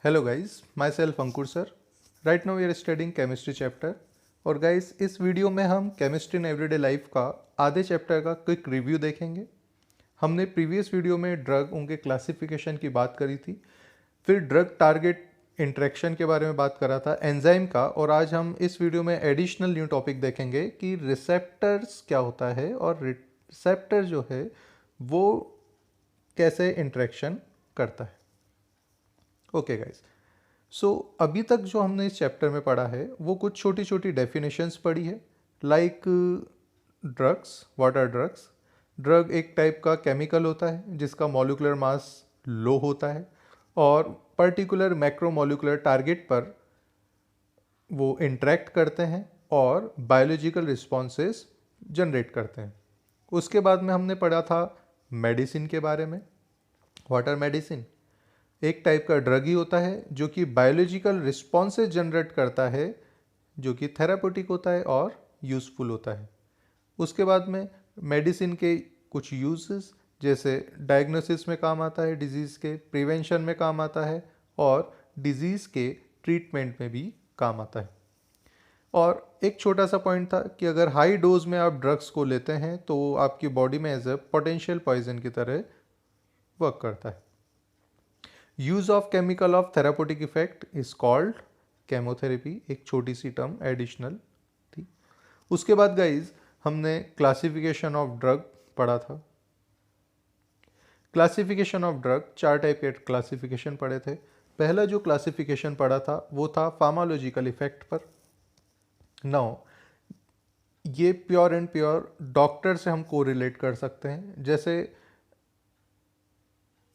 Hello guys, myself Ankur sir. Right now we are studying chemistry chapter. और guys, इस video में हम chemistry in everyday life का आधे चैप्टर का क्विक रिव्यू देखेंगे। हमने प्रीवियस वीडियो में ड्रग उनके क्लासिफिकेशन की बात करी थी, फिर ड्रग टारगेट इंटरेक्शन के बारे में बात करा था, एंजाइम का, और आज हम इस वीडियो में एडिशनल न्यू टॉपिक देखेंगे कि रिसेप्टर्स क्या होता है और रिसेप्टर जो है वो कैसे इंटरेक्शन करता है। ओके गाइस, सो अभी तक जो हमने इस चैप्टर में पढ़ा है वो कुछ छोटी छोटी डेफिनेशंस पढ़ी है, like drugs. What are drugs? Drug एक टाइप का केमिकल होता है जिसका मॉलिक्यूलर मास लो होता है और पर्टिकुलर मैक्रोमोलिकुलर टारगेट पर वो इंटरेक्ट करते हैं और बायोलॉजिकल रिस्पॉन्सेस जनरेट करते हैं। उसके बाद में हमने पढ़ा था मेडिसिन के बारे में। What are medicine? एक टाइप का ड्रग ही होता है जो कि बायोलॉजिकल रिस्पॉन्सेज जनरेट करता है, जो कि थेरापेटिक होता है और यूज़फुल होता है। उसके बाद में मेडिसिन के कुछ यूजेस, जैसे डायग्नोसिस में काम आता है, डिजीज़ के प्रिवेंशन में काम आता है और डिजीज़ के ट्रीटमेंट में भी काम आता है। और एक छोटा सा पॉइंट था कि अगर हाई डोज में आप ड्रग्स को लेते हैं तो वो आपकी बॉडी में एज ए पोटेंशियल पॉइजन की तरह वर्क करता है। Use of chemical of therapeutic effect is called chemotherapy, एक छोटी सी टर्म एडिशनल थी। उसके बाद गाइज हमने क्लासिफिकेशन ऑफ ड्रग पढ़ा था। क्लासिफिकेशन ऑफ ड्रग, चार टाइप के क्लासिफिकेशन पढ़े थे। पहला जो क्लासिफिकेशन पढ़ा था वो था फार्माकोलॉजिकल इफेक्ट पर। नाउ ये प्योर एंड प्योर डॉक्टर से हम कोरिलेट कर सकते हैं, जैसे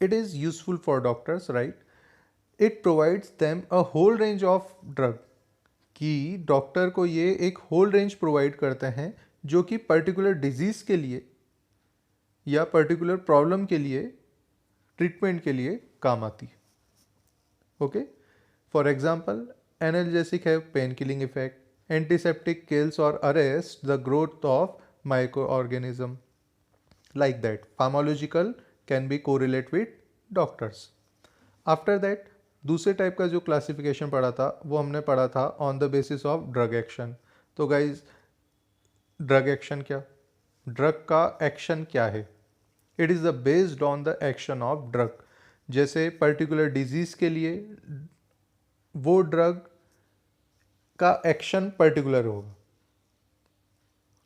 it is useful for doctors, right? It provides them a whole range of drug, कि डॉक्टर को ये एक होल रेंज प्रोवाइड करते हैं जो कि पर्टिकुलर डिजीज़ के लिए या पर्टिकुलर प्रॉब्लम के लिए ट्रीटमेंट के लिए काम आती है। ओके, फॉर एग्जांपल एनाल्जेसिक है pain killing effect, antiseptic kills और arrest the growth of micro organism, like that pharmacological can be correlate with doctors. After that दूसरे टाइप का जो क्लासिफिकेशन पढ़ा था वो हमने पढ़ा था on the basis of drug action. तो गाइज, ड्रग एक्शन क्या, ड्रग का एक्शन क्या है? It is the based on the action of drug. जैसे पर्टिकुलर डिजीज के लिए वो ड्रग का एक्शन पर्टिकुलर होगा,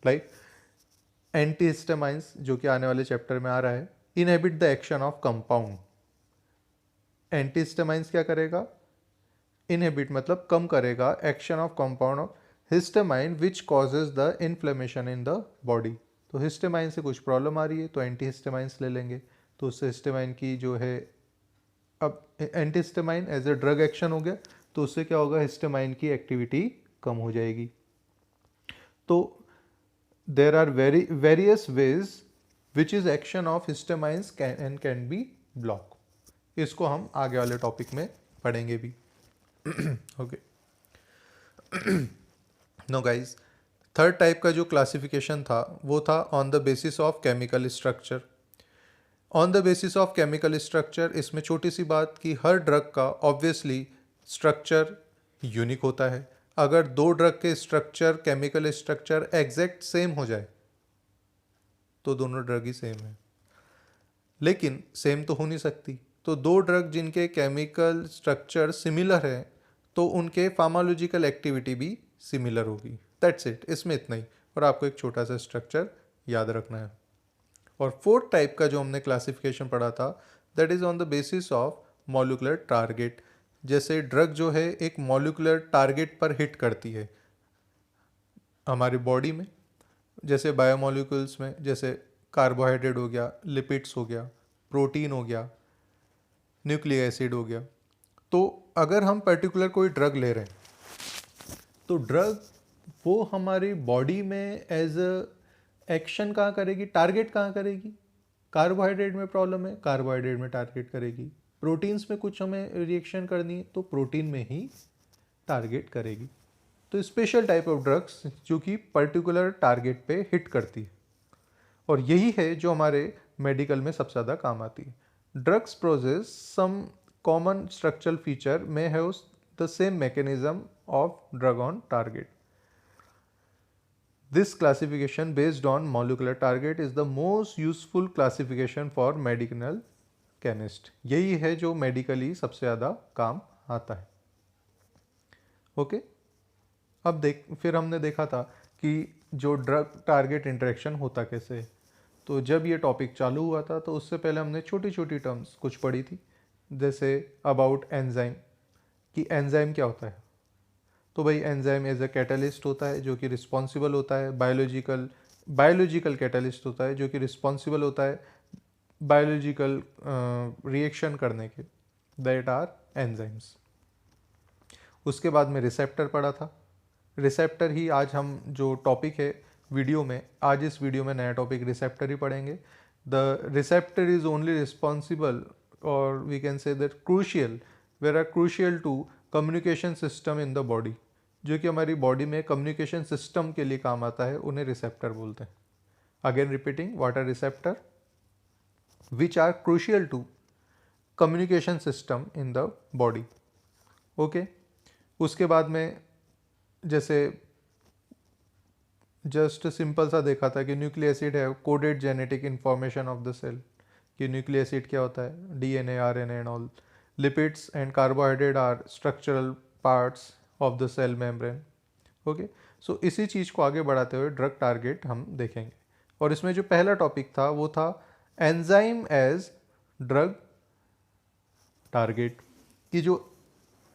लाइक एंटीहिस्टामाइंस जो कि आने वाले चैप्टर में आ रहा है, inhibit the action of compound. Antihistamines क्या करेगा? इनहिबिट मतलब कम करेगा action of compound of histamine which causes the inflammation in the body. तो हिस्टामाइन से कुछ प्रॉब्लम आ रही है तो एंटीहिस्टामाइंस ले लेंगे, तो उससे हिस्टामाइन की जो है, अब antihistamine as a drug action हो गया तो उससे क्या होगा, हिस्टामाइन की एक्टिविटी कम हो जाएगी। तो there are various ways which is action of histamines can be block. इसको हम आगे वाले टॉपिक में पढ़ेंगे भी। Okay, no guys, third type का जो क्लासिफिकेशन था वो था on the basis of chemical structure. On the basis of chemical structure, इसमें छोटी सी बात कि हर ड्रग का ऑब्वियसली स्ट्रक्चर यूनिक होता है। अगर दो ड्रग के structure, chemical structure exact same हो जाए तो दोनों ड्रग ही सेम है, लेकिन सेम तो हो नहीं सकती। तो दो ड्रग जिनके केमिकल स्ट्रक्चर सिमिलर है तो उनके फार्माकोलॉजिकल एक्टिविटी भी सिमिलर होगी। दैट्स इट, इसमें इतना ही। और आपको एक छोटा सा स्ट्रक्चर याद रखना है। और फोर्थ टाइप का जो हमने क्लासिफिकेशन पढ़ा था, that is on the basis of molecular target. जैसे ड्रग जो है एक मॉलिक्यूलर टारगेट पर हिट करती है हमारी बॉडी में, जैसे बायोमोलिक्यूल्स में, जैसे कार्बोहाइड्रेट हो गया, लिपिड्स हो गया, प्रोटीन हो गया, न्यूक्लिक एसिड हो गया। तो अगर हम पर्टिकुलर कोई ड्रग ले रहे हैं तो ड्रग वो हमारी बॉडी में एज एक्शन कहाँ करेगी, टारगेट कहाँ करेगी? कार्बोहाइड्रेट में प्रॉब्लम है, कार्बोहाइड्रेट में टारगेट करेगी। प्रोटीन्स में कुछ हमें रिएक्शन करनी है तो प्रोटीन में ही टारगेट करेगी। तो स्पेशल टाइप ऑफ ड्रग्स जो कि पर्टिकुलर टारगेट पे हिट करती है, और यही है जो हमारे मेडिकल में सबसे ज़्यादा काम आती है। Drugs process some common structural feature may have the same mechanism of drug on target. This classification based on molecular target is the most useful classification for medicinal chemist. यही है जो मेडिकली सबसे ज़्यादा काम आता है. ओके अब फिर हमने देखा था कि जो ड्रग टारगेट इंटरेक्शन होता कैसे है. तो जब ये टॉपिक चालू हुआ था तो उससे पहले हमने छोटी छोटी टर्म्स कुछ पढ़ी थी, जैसे अबाउट एंजाइम, कि एंजाइम क्या होता है. तो भाई एंजाइम एज अ कैटलिस्ट होता है जो कि रिस्पॉन्सिबल होता है बायोलॉजिकल कैटलिस्ट होता है जो कि रिस्पॉन्सिबल होता है बायोलॉजिकल रिएक्शन करने के, दैट आर एंजाइम्स. उसके बाद में रिसेप्टर पढ़ा था. रिसेप्टर ही आज हम जो टॉपिक है वीडियो में, आज इस वीडियो में नया टॉपिक रिसेप्टर ही पढ़ेंगे. The receptor is only responsible और we can say that crucial, where are crucial to communication system in the body, जो कि हमारी बॉडी में कम्युनिकेशन सिस्टम के लिए काम आता है, उन्हें रिसेप्टर बोलते हैं. Again repeating, what are receptor? Which are crucial to communication system in the body. Okay, उसके बाद में जैसे जस्ट सिंपल सा देखा था कि न्यूक्लिक एसिड है coded genetic information of the cell, कि न्यूक्लिक एसिड क्या होता है, DNA RNA and all. Lipids and carbohydrate are structural parts of the cell membrane. Okay, so इसी चीज़ को आगे बढ़ाते हुए ड्रग टारगेट हम देखेंगे. और इसमें जो पहला टॉपिक था वो था एंजाइम एज ड्रग टारगेट, कि जो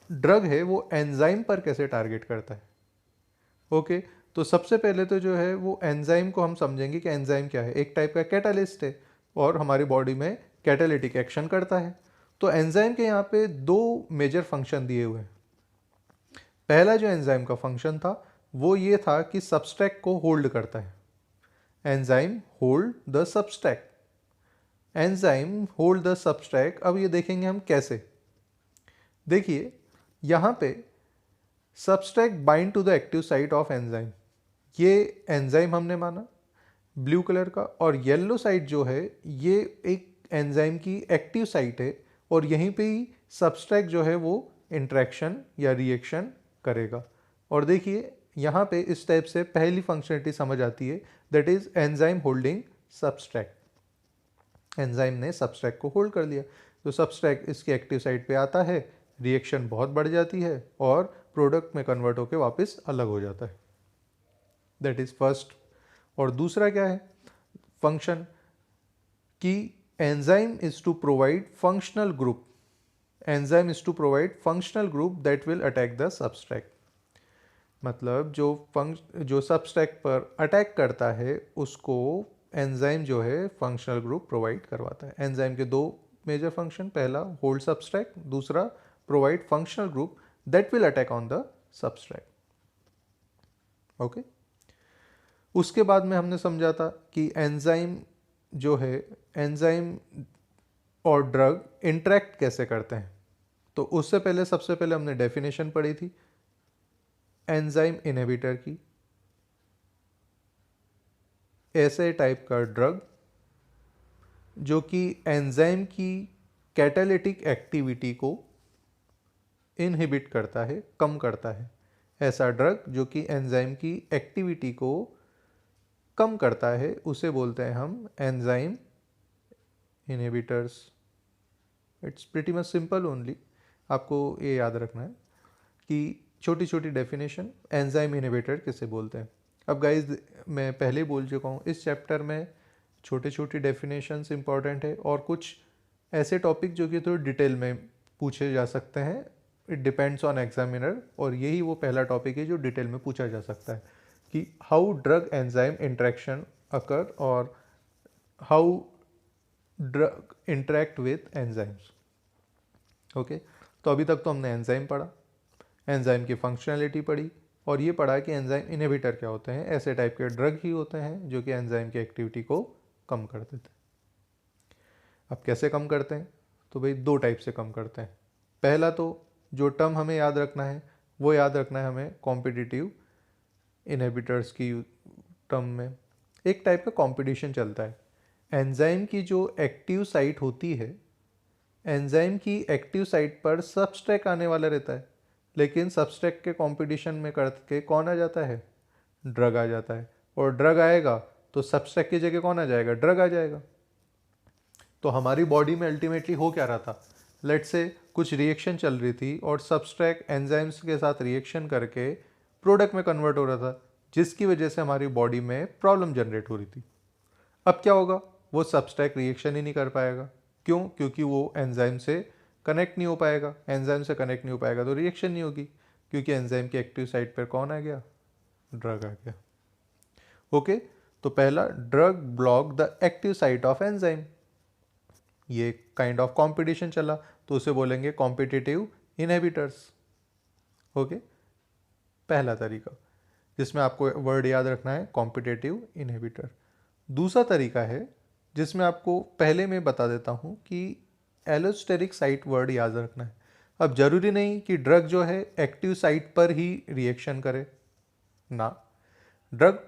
ड्रग है वो एंजाइम पर कैसे टारगेट करता है. ओके, तो सबसे पहले तो जो है वो एंजाइम को हम समझेंगे कि एंजाइम क्या है. एक टाइप का कैटालिस्ट है और हमारी बॉडी में कैटालिटिक एक्शन करता है. तो एंजाइम के यहाँ पे दो मेजर फंक्शन दिए हुए हैं. पहला जो एंजाइम का फंक्शन था वो ये था कि सबस्ट्रैट को होल्ड करता है. Enzyme hold the substrate. Enzyme hold the substrate. अब ये देखेंगे हम कैसे. देखिए यहाँ पे substrate bind to the active site of enzyme. ये एंजाइम हमने माना ब्लू कलर का, और येलो साइट जो है ये एक एंजाइम की एक्टिव साइट है, और यहीं पे ही सबस्ट्रैट जो है वो इंट्रैक्शन या रिएक्शन करेगा. और देखिए यहाँ पे इस टाइप से पहली फंक्शनलिटी समझ आती है, that is enzyme holding substrate. Enzyme ने सबस्ट्रैट को होल्ड कर लिया, तो सबस्ट्रैट इसकी एक्टिव साइट पे आता है, रिएक्शन बहुत बढ़ जाती है और प्रोडक्ट में कन्वर्ट होकर वापस अलग हो जाता है. That is first. और दूसरा क्या है फंक्शन, कि enzyme is to provide functional group. Enzyme is to provide functional group that will attack the substrate. मतलब जो सबस्ट्रैट पर अटैक करता है उसको एंजाइम जो है फंक्शनल ग्रुप प्रोवाइड करवाता है. एंजाइम के दो मेजर फंक्शन, पहला होल्ड सबस्ट्रैट, दूसरा provide functional group that will attack on the substrate. Okay, उसके बाद में हमने समझा था कि एंजाइम जो है, एंजाइम और ड्रग इंटरेक्ट कैसे करते हैं. तो उससे पहले सबसे पहले हमने डेफिनेशन पढ़ी थी एंजाइम इनहिबिटर की. ऐसे टाइप का ड्रग जो कि एंजाइम की कैटालिटिक एक्टिविटी को इनहिबिट करता है, कम करता है. ऐसा ड्रग जो कि एंजाइम की एक्टिविटी को कम करता है उसे बोलते हैं हम enzyme inhibitors. It's pretty much simple only. आपको ये याद रखना है कि छोटी छोटी डेफिनेशन एंजाइम इनहिबिटर किसे बोलते हैं. अब गाइज मैं पहले ही बोल चुका हूँ, इस चैप्टर में छोटे छोटी डेफिनेशंस इंपॉर्टेंट है और कुछ ऐसे टॉपिक जो कि थोड़ी डिटेल में पूछे जा सकते हैं. इट डिपेंड्स ऑन एग्जामिनर, और यही वो पहला टॉपिक है जो डिटेल में पूछा जा सकता है कि हाउ ड्रग एंजाइम इंट्रैक्शन अकर और how drug interact with enzymes. Okay, तो अभी तक तो हमने एंजाइम पढ़ा, एंजाइम की फंक्शनैलिटी पढ़ी, और ये पढ़ा कि एंजाइम इनहिबिटर क्या होते हैं. ऐसे टाइप के ड्रग ही होते हैं जो कि एंजाइम की एक्टिविटी को कम कर देते हैं. अब कैसे कम करते हैं, तो भाई दो टाइप से कम करते हैं. पहला तो जो टर्म हमें याद रखना है वो याद रखना है हमें कॉम्पिटिटिव इनहिबिटर्स की टर्म में. एक टाइप का कंपटीशन चलता है. एंजाइम की जो एक्टिव साइट होती है एंजाइम की एक्टिव साइट पर सबस्ट्रैक आने वाला रहता है, लेकिन सबस्ट्रैक के कंपटीशन में करके कौन आ जाता है? ड्रग आ जाता है। और ड्रग आएगा तो सबस्ट्रैक की जगह कौन आ जाएगा? ड्रग आ जाएगा। तो हमारी बॉडी में अल्टीमेटली हो क्या रहा था? लेट से कुछ रिएक्शन चल रही थी और सबस्ट्रैक एंजाइम्स के साथ रिएक्शन करके प्रोडक्ट में कन्वर्ट हो रहा था, जिसकी वजह से हमारी बॉडी में प्रॉब्लम जनरेट हो रही थी। अब क्या होगा? वो सबस्ट्रैक रिएक्शन ही नहीं कर पाएगा। क्यों? क्योंकि वो एंजाइम से कनेक्ट नहीं हो पाएगा। एंजाइम से कनेक्ट नहीं हो पाएगा तो रिएक्शन नहीं होगी, क्योंकि एंजाइम की एक्टिव साइट पर कौन आ गया? ड्रग आ गया। ओके, तो पहला, drug block the active site of enzyme. ये काइंड ऑफ कंपटीशन चला तो उसे बोलेंगे कॉम्पिटिटिव इनहिबिटर्स। ओके, पहला तरीका जिसमें आपको वर्ड याद रखना है, कॉम्पिटिटिव इनहिबिटर। दूसरा तरीका है जिसमें आपको पहले मैं बता देता हूँ कि एलोस्टेरिक साइट वर्ड याद रखना है। अब जरूरी नहीं कि ड्रग जो है एक्टिव साइट पर ही रिएक्शन करे ना, ड्रग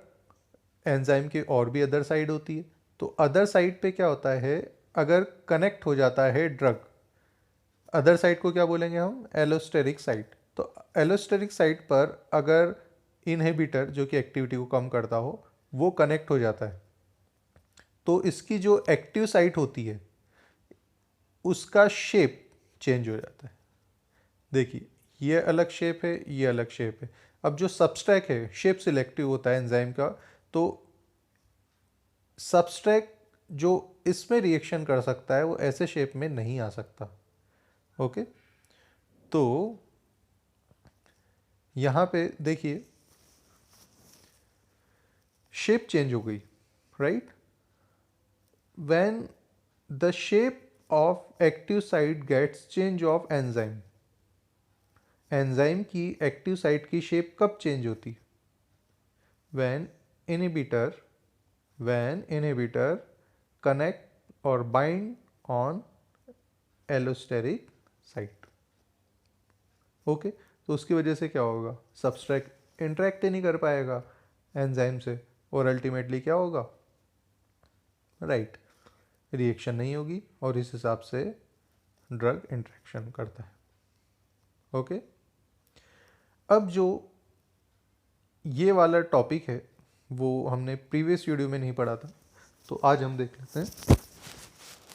एंजाइम की और भी अदर साइड होती है। तो अदर साइड पे क्या होता है? अगर कनेक्ट हो जाता है ड्रग, अदर साइड को क्या बोलेंगे हम? Allosteric site. तो एलोस्टेरिक साइट पर अगर इनहिबिटर जो कि एक्टिविटी को कम करता हो वो कनेक्ट हो जाता है, तो इसकी जो एक्टिव साइट होती है उसका शेप चेंज हो जाता है। देखिए, ये अलग शेप है, ये अलग शेप है। अब जो सबस्ट्रैक है शेप सिलेक्टिव होता है एंजाइम का, तो सबस्ट्रैक जो इसमें रिएक्शन कर सकता है वो ऐसे शेप में नहीं आ सकता। ओके, तो यहाँ पे देखिए शेप चेंज हो गई, right? When the shape of active site gets change of enzyme, enzyme की एक्टिव साइट की शेप कब चेंज होती? व्हेन इनहिबिटर कनेक्ट और bind on allosteric site. Okay, तो उसकी वजह से क्या होगा? सबस्ट्रैक इंटरेक्ट ही नहीं कर पाएगा एंजाइम से और अल्टीमेटली क्या होगा? राइट, रिएक्शन नहीं होगी और इस हिसाब से ड्रग इंटरेक्शन करता है। ओके, अब जो ये वाला टॉपिक है वो हमने प्रीवियस वीडियो में नहीं पढ़ा था, तो आज हम देख लेते हैं।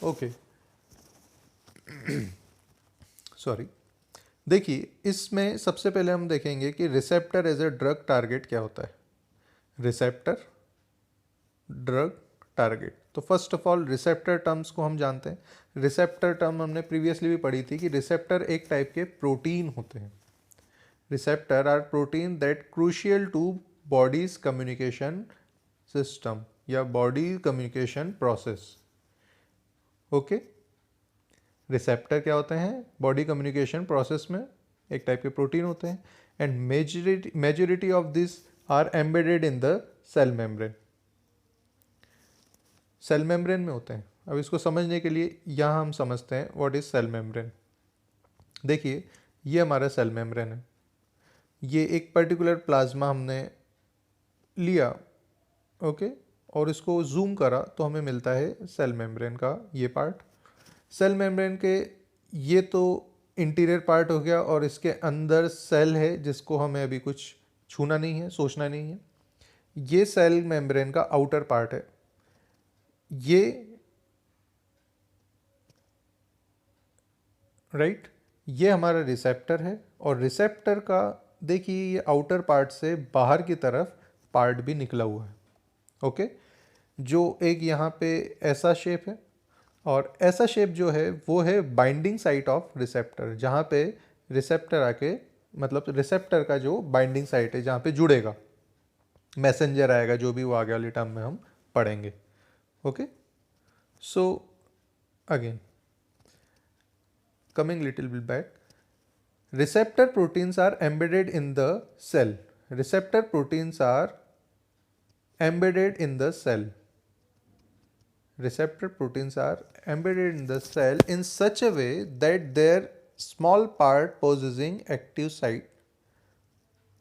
ओके, सॉरी, देखिए इसमें सबसे पहले हम देखेंगे कि receptor as a drug target क्या होता है। Receptor, drug target. तो first of all receptor terms को हम जानते हैं। रिसेप्टर टर्म हमने प्रीवियसली भी पढ़ी थी कि रिसेप्टर एक टाइप के प्रोटीन होते हैं। Receptor are protein that crucial to bodies communication system या body communication process. Okay, receptor क्या होते हैं? बॉडी कम्युनिकेशन प्रोसेस में एक टाइप के प्रोटीन होते हैं। And majority of this are embedded in the cell membrane. Cell membrane में होते हैं। अब इसको समझने के लिए यहाँ हम समझते हैं व्हाट इज सेल मेम्ब्रेन। देखिए, ये हमारा सेल मेम्ब्रेन है। ये एक पर्टिकुलर प्लाज्मा हमने लिया, ओके, और इसको जूम करा तो हमें मिलता है सेल मेम्ब्रेन का ये पार्ट। सेल मेम्ब्रेन के ये तो इंटीरियर पार्ट हो गया और इसके अंदर सेल है जिसको हमें अभी कुछ छूना नहीं है, सोचना नहीं है। ये सेल मेम्ब्रेन का आउटर पार्ट है। ये राइट, ये हमारा रिसेप्टर है और रिसेप्टर का देखिए ये आउटर पार्ट से बाहर की तरफ पार्ट भी निकला हुआ है। ओके, जो एक यहाँ पे ऐसा शेप है और ऐसा शेप जो है वो है बाइंडिंग साइट ऑफ रिसेप्टर, जहाँ पे रिसेप्टर आके मतलब रिसेप्टर का जो बाइंडिंग साइट है जहाँ पे जुड़ेगा, मैसेंजर आएगा, जो भी वो आगे वाली टर्म में हम पढ़ेंगे। Okay, so again coming little bit back, receptor proteins are embedded in the cell. Receptor proteins are embedded in the cell. Receptor proteins are embedded in the cell in such a way that their small part possessing active site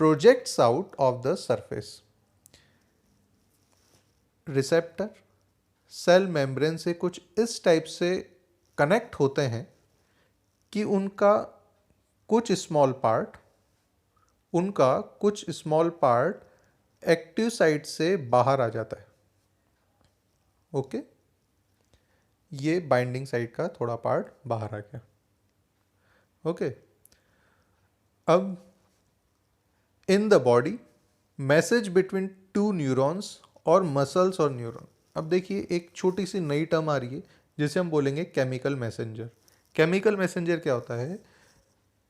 projects out of the surface. Receptor cell membrane से कुछ इस type से connect होते हैं कि उनका कुछ small part active site से बाहर आ जाता है। ओके, ये बाइंडिंग साइट का थोड़ा पार्ट बाहर आ गया। ओके, अब इन the body message between two neurons और मसल्स और न्यूरॉन। अब देखिए एक छोटी सी नई टर्म आ रही है जिसे हम बोलेंगे केमिकल मैसेंजर। केमिकल मैसेंजर क्या होता है?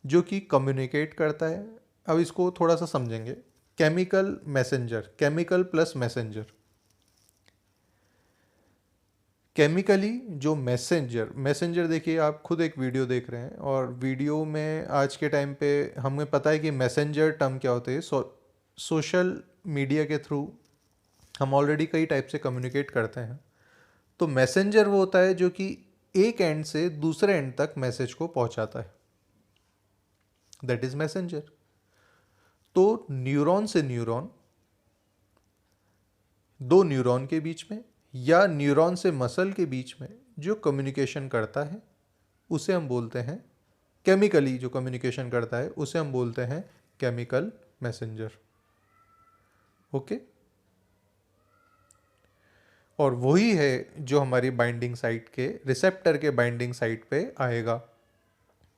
जो कि कम्युनिकेट करता है। अब इसको थोड़ा सा समझेंगे। Chemical messenger, chemical plus messenger. Chemically जो मैसेंजर देखिए, आप खुद एक वीडियो देख रहे हैं और वीडियो में आज के टाइम पे हमें पता है कि मैसेंजर टर्म क्या होते हैं। सोशल मीडिया के थ्रू हम ऑलरेडी कई टाइप से कम्युनिकेट करते हैं। तो मैसेंजर वो होता है जो कि एक एंड से दूसरे एंड तक मैसेज को पहुंचाता है, दैट इज मैसेंजर। तो न्यूरॉन से न्यूरॉन, दो न्यूरॉन के बीच में या न्यूरॉन से मसल के बीच में जो कम्युनिकेशन करता है उसे हम बोलते हैं, केमिकली जो कम्युनिकेशन करता है उसे हम बोलते हैं केमिकल मैसेंजर। ओके, और वही है जो हमारी बाइंडिंग साइट के रिसेप्टर के बाइंडिंग साइट पे आएगा।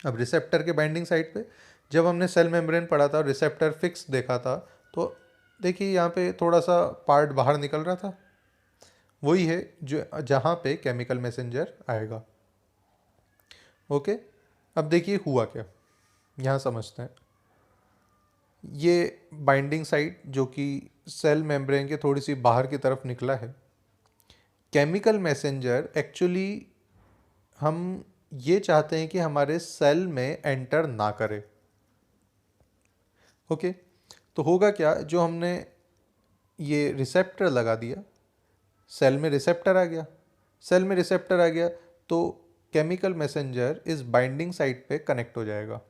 अब रिसेप्टर के बाइंडिंग साइट पे जब हमने सेल मेम्ब्रेन पढ़ा था और रिसेप्टर फिक्स देखा था, तो देखिए यहाँ पे थोड़ा सा पार्ट बाहर निकल रहा था, वही है जो जहाँ पे केमिकल मैसेंजर आएगा। ओके, अब देखिए हुआ क्या, यहाँ समझते हैं। ये बाइंडिंग साइट जो कि सेल मेम्ब्रेन के थोड़ी सी बाहर की तरफ निकला है। केमिकल मैसेंजर एक्चुअली हम ये चाहते हैं कि हमारे सेल में एंटर ना करे। ओके, तो होगा क्या, जो हमने ये रिसेप्टर लगा दिया, सेल में रिसेप्टर आ गया, सेल में रिसेप्टर आ गया तो केमिकल मैसेंजर इस बाइंडिंग साइट पे कनेक्ट हो जाएगा।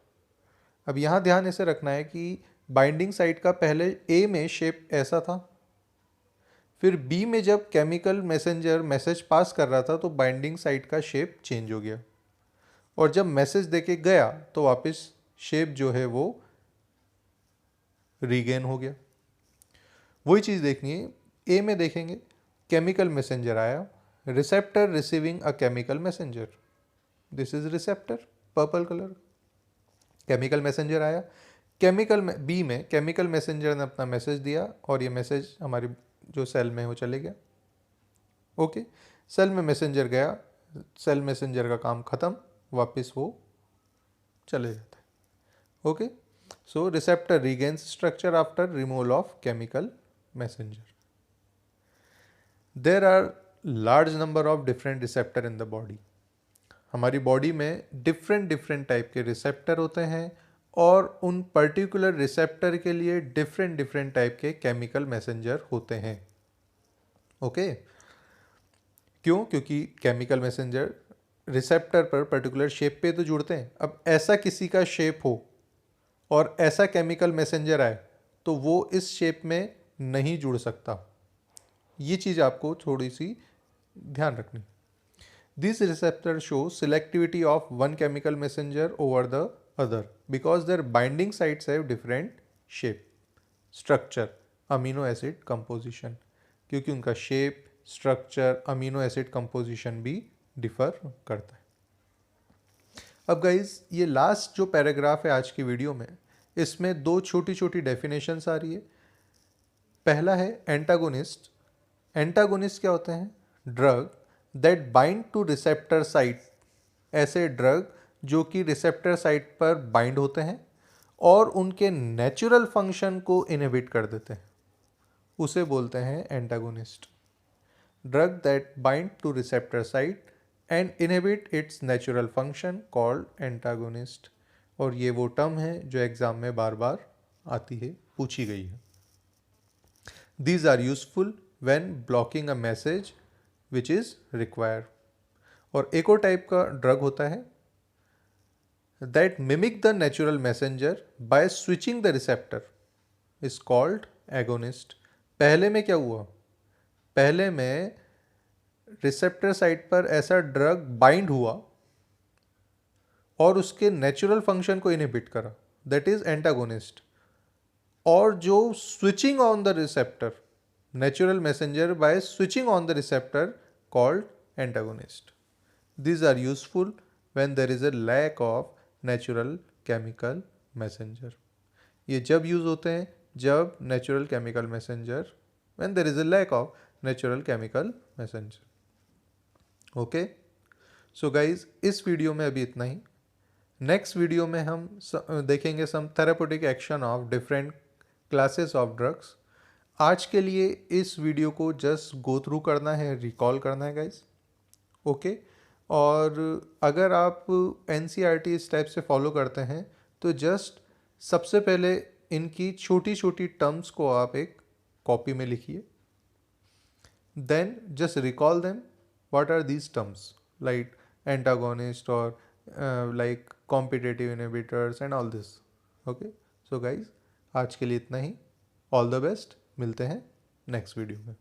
अब यहाँ ध्यान ऐसे रखना है कि बाइंडिंग साइट का पहले ए में शेप ऐसा था, फिर बी में जब केमिकल मैसेंजर मैसेज पास कर रहा था तो बाइंडिंग साइट का शेप चेंज हो गया, और जब मैसेज देके गया तो वापस शेप जो है वो रीगेन हो गया। वही चीज़ देखनी है, ए में देखेंगे केमिकल मैसेंजर आया, receptor receiving a chemical messenger, this is receptor purple colour. Chemical messenger आया, केमिकल में बी में केमिकल मैसेंजर ने अपना मैसेज दिया और ये मैसेज हमारी जो सेल में है वो चले गया। ओके, सेल में मैसेंजर गया, सेल मैसेंजर का काम खत्म, वापस वो चले जाता है। Okay, so receptor regains structure after removal of chemical messenger. There are large number of different receptor in the body. हमारी बॉडी में डिफरेंट टाइप के रिसेप्टर होते हैं और उन पर्टिकुलर रिसेप्टर के लिए डिफरेंट टाइप के केमिकल मैसेंजर होते हैं। ओके, क्यों? क्योंकि केमिकल मैसेंजर रिसेप्टर पर पर्टिकुलर शेप पे तो जुड़ते हैं। अब ऐसा किसी का शेप हो और ऐसा केमिकल मैसेंजर आए तो वो इस शेप में नहीं जुड़ सकता। ये चीज़ आपको थोड़ी सी ध्यान रखनी। These receptors show selectivity of one chemical messenger over the other because their binding sites have different shape, structure, amino acid composition, क्योंकि उनका shape, structure, amino acid composition भी डिफर करता है। अब गाइज ये लास्ट जो पैराग्राफ है आज की वीडियो में, इसमें दो छोटी छोटी डेफिनेशंस आ रही है। पहला है एंटागोनिस्ट। एंटागोनिस्ट क्या होते हैं? Drug that bind two receptor site, ऐसे ड्रग जो कि रिसेप्टर साइट पर बाइंड होते हैं और उनके नेचुरल फंक्शन को इनहिबिट कर देते हैं, उसे बोलते हैं antagonist. Drug that bind two receptor site and inhibit it's natural function called antagonist. और ये वो टर्म है जो एग्जाम में बार बार आती है, पूछी गई है। These are useful when blocking a message which is required. और एक और टाइप का ड्रग होता है that mimic the natural messenger by switching the receptor is called agonist. पहले में क्या हुआ? पहले में रिसेप्टर साइट पर ऐसा ड्रग बाइंड हुआ और उसके नेचुरल फंक्शन को इनहिबिट करा, दैट इज एंटागोनिस्ट। और जो switching on the receptor, natural messenger by switching on the receptor called antagonist. These are useful when there is a lack of natural chemical messenger। ये जब use होते हैं जब natural chemical messenger, when there is a lack of natural chemical messenger। Okay, so guys इस video में अभी इतना ही। नेक्स्ट वीडियो में हम देखेंगे some therapeutic action of different classes of drugs. आज के लिए इस वीडियो को जस्ट गो थ्रू करना है, रिकॉल करना है गाइज। ओके, और अगर आप NCERT इस टाइप से फॉलो करते हैं तो जस्ट सबसे पहले इनकी छोटी छोटी टर्म्स को आप एक कॉपी में लिखिए, then just recall them, what are these terms like antagonist और like competitive inhibitors and all this. Okay, so guys आज के लिए इतना ही। ऑल द बेस्ट, मिलते हैं नेक्स्ट वीडियो में।